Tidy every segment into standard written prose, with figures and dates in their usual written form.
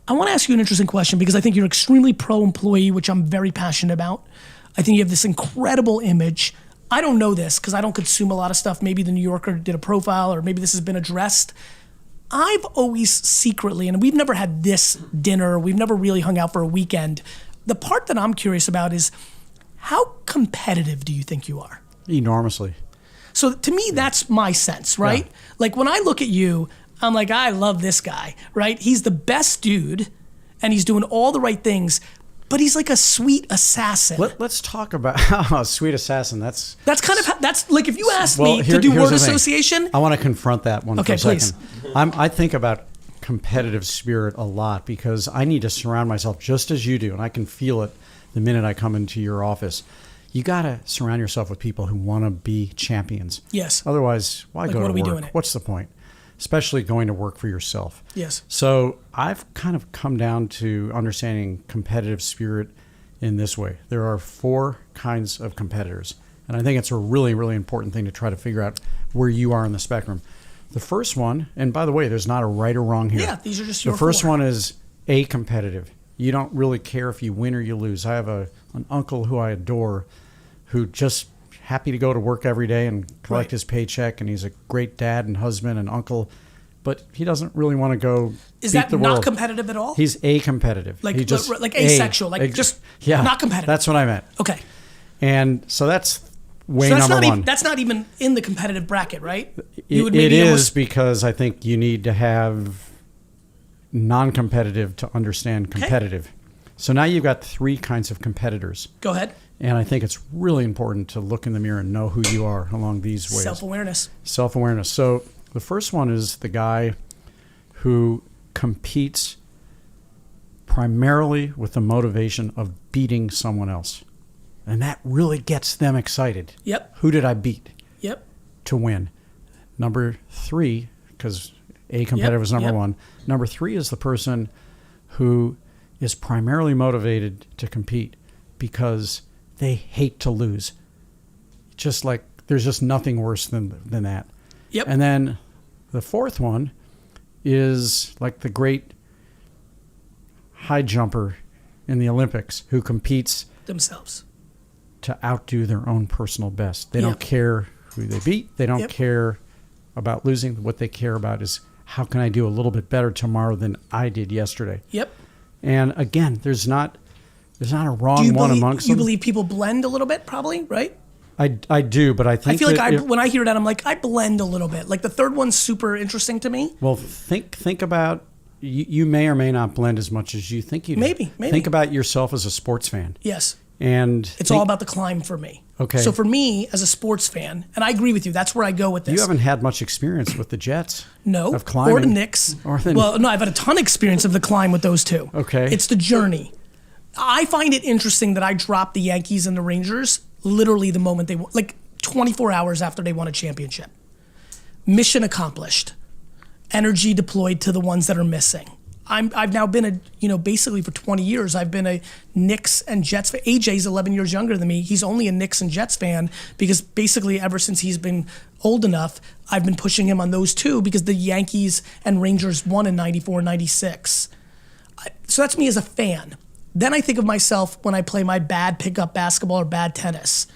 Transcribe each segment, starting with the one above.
I want to ask you an interesting question because I think you're extremely pro-employee, which I'm very passionate about. I think you have this incredible image. I don't know this because I don't consume a lot of stuff. Maybe the New Yorker did a profile, or maybe this has been addressed. I've always secretly, and we've never had this dinner, we've never really hung out for a weekend. The part that I'm curious about is how competitive do you think you are? Enormously. So to me, that's my sense, right? Yeah. Like when I look at you, I'm like, I love this guy, right? He's the best dude and he's doing all the right things, but he's like a sweet assassin. Let's talk about sweet assassin. That's kind of, that's like if you asked me to do word association. I want to confront that one for a please. second. I think about competitive spirit a lot because I need to surround myself just as you do, and I can feel it the minute I come into your office. You got to surround yourself with people who want to be champions. Yes. Otherwise, why go to work? Doing it? What's the point? Especially going to work for yourself. Yes. So I've kind of come down to understanding competitive spirit in this way. There are 4 kinds of competitors. And I think it's a really, really important thing to try to figure out where you are in the spectrum. The first one, and by the way, there's not a right or wrong here. Yeah, these are just your 4. The first one is a-competitive. You don't really care if you win or you lose. I have an uncle who I adore who just happy to go to work every day and collect his paycheck, and he's a great dad and husband and uncle, but he doesn't really want to go Is beat that the not world. Competitive at all? He's a-competitive. Like, he just, like asexual, just not competitive. That's what I meant. Okay. And so that's number one. That's not even in the competitive bracket, right? It is because I think you need to have non-competitive to understand competitive. Okay. So now you've got 3 kinds of competitors. Go ahead. And I think it's really important to look in the mirror and know who you are along these ways. Self-awareness. Self-awareness. So the first one is the guy who competes primarily with the motivation of beating someone else. And that really gets them excited. Yep. Who did I beat? Yep. To win. Number 3, because a-competitive is number 1. Number 3 is the person who is primarily motivated to compete because they hate to lose. Just like there's just nothing worse than that. Yep. And then the 4th one is like the great high jumper in the Olympics who competes themselves to outdo their own personal best. They don't care who they beat. They don't care about losing. What they care about is how can I do a little bit better tomorrow than I did yesterday. Yep. And again, there's not a wrong one amongst them. You believe people blend a little bit, probably, right? I do, but I think I feel like when I hear that, I'm like, I blend a little bit. Like the 3rd one's super interesting to me. Well, think about, you may or may not blend as much as you think you do. Maybe. Think about yourself as a sports fan. Yes. And it's all about the climb for me. Okay. So for me, as a sports fan, and I agree with you, that's where I go with this. You haven't had much experience with the Jets. No. Of climbing. Or the Knicks. Well, no, I've had a ton of experience of the climb with those 2. Okay. It's the journey. I find it interesting that I dropped the Yankees and the Rangers literally the moment they won, like 24 hours after they won a championship. Mission accomplished. Energy deployed to the ones that are missing. I've now been basically for 20 years, I've been a Knicks and Jets fan. AJ's 11 years younger than me. He's only a Knicks and Jets fan because basically ever since he's been old enough, I've been pushing him on those 2 because the Yankees and Rangers won in 94, 96. So that's me as a fan. Then I think of myself when I play my bad pickup basketball or bad tennis.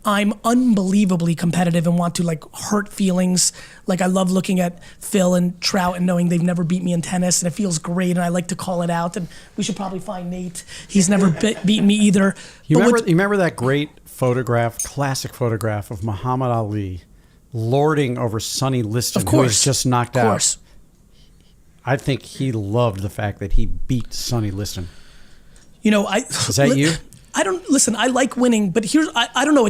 I'm unbelievably competitive and want to like hurt feelings. Like I love looking at Phil and Trout and knowing they've never beat me in tennis, and it feels great, and I like to call it out. And we should probably find Nate. He's never beaten me either. You remember that great classic photograph of Muhammad Ali lording over Sonny Liston, who was just knocked out? Of course. I think he loved the fact that he beat Sonny Liston. Is that you? I don't listen. I like winning, but I don't know.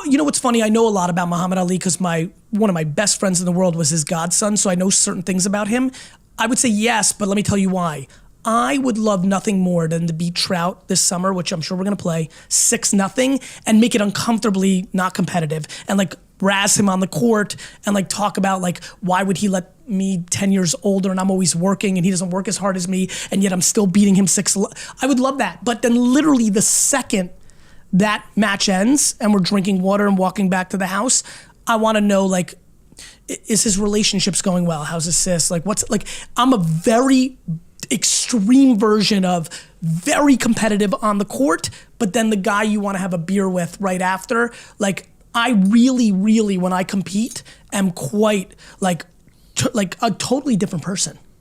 You know what's funny? I know a lot about Muhammad Ali because one of my best friends in the world was his godson, so I know certain things about him. I would say yes, but let me tell you why. I would love nothing more than to beat Trout this summer, which I'm sure we're gonna play 6-0, and make it uncomfortably not competitive, and like razz him on the court, and like talk about like why would he let me 10 years older and I'm always working and he doesn't work as hard as me and yet I'm still beating him 6. I would love that. But then literally the second that match ends and we're drinking water and walking back to the house, I want to know like, is his relationships going well? How's his sis? Like I'm a very extreme version of very competitive on the court, but then the guy you want to have a beer with right after. Like, I really, when I compete, am quite like a totally different person.